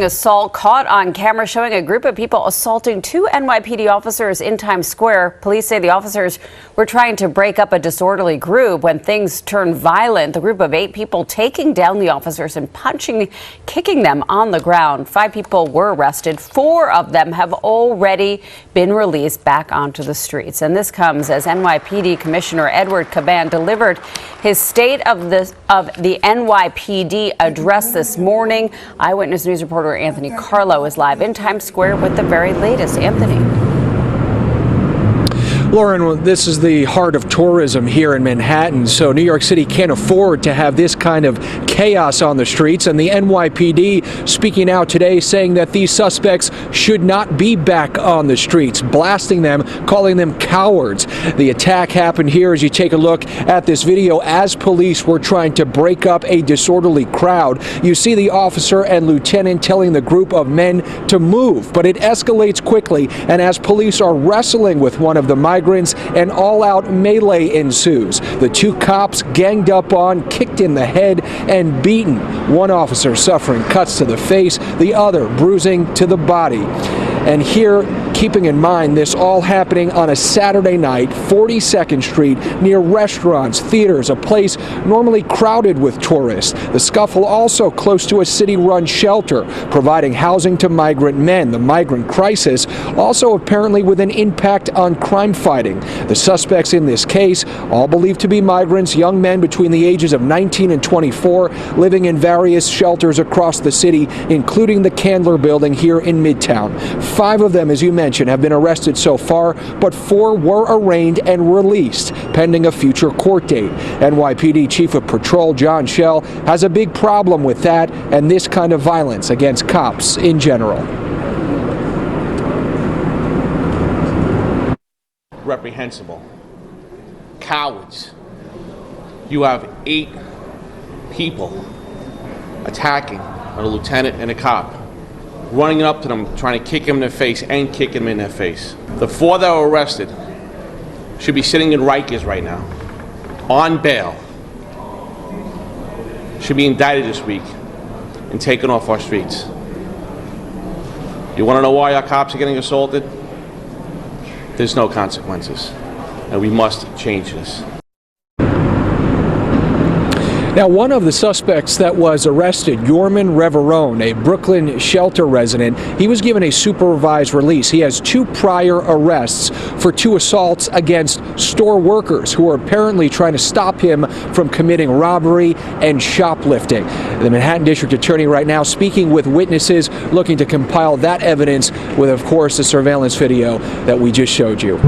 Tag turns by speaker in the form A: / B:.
A: Assault caught on camera showing a group of people assaulting two NYPD officers in Times Square. Police say the officers were trying to break up a disorderly group when things turned violent. The group of 8 people taking down the officers and kicking them on the ground. 5 people were arrested. 4 of them have already been released back onto the streets. And this comes as NYPD Commissioner 𝗙𝗢𝗟𝗓𝗪 delivered his State of the NYPD address this morning. Eyewitness News reporter Anthony Carlo is live in Times Square with the very latest. Anthony.
B: Lauren, this is the heart of tourism here in Manhattan, so New York City can't afford to have this kind of chaos on the streets, and the NYPD speaking out today saying that these suspects should not be back on the streets, blasting them, calling them cowards. The attack happened here as you take a look at this video as police were trying to break up a disorderly crowd. You see the officer and lieutenant telling the group of men to move, but it escalates quickly, and as police are wrestling with one of the migrants, an all-out melee ensues. The 2 cops ganged up on, kicked in the head, and beaten. One officer suffering cuts to the face, the other bruising to the body. And here, keeping in mind this all happening on a Saturday night, 42nd Street, near restaurants, theaters, a place normally crowded with tourists. The scuffle also close to a city-run shelter, providing housing to migrant men. The migrant crisis also apparently with an impact on crime fighting. The suspects in this case, all believed to be migrants, young men between the ages of 19 and 24, living in various shelters across the city, including the Candler building here in Midtown. 5 of them, as you mentioned, have been arrested so far, but 4 were arraigned and released, pending a future court date. NYPD Chief of Patrol John Schell has a big problem with that and this kind of violence against cops in general.
C: Reprehensible. Cowards. You have 8 people attacking a lieutenant and a cop, running up to them, trying to kick him in the face and kick him in the face. The 4 that were arrested should be sitting in Rikers right now, on bail. Should be indicted this week and taken off our streets. You want to know why our cops are getting assaulted? There's no consequences, and we must change this.
B: Now, one of the suspects that was arrested, 𝗙𝗢𝗟𝗪𝗪𝗓, a Brooklyn shelter resident, he was given a supervised release. He has 2 prior arrests for 2 assaults against store workers who are apparently trying to stop him from committing robbery and shoplifting. The Manhattan District Attorney right now speaking with witnesses, looking to compile that evidence with, of course, the surveillance video that we just showed you.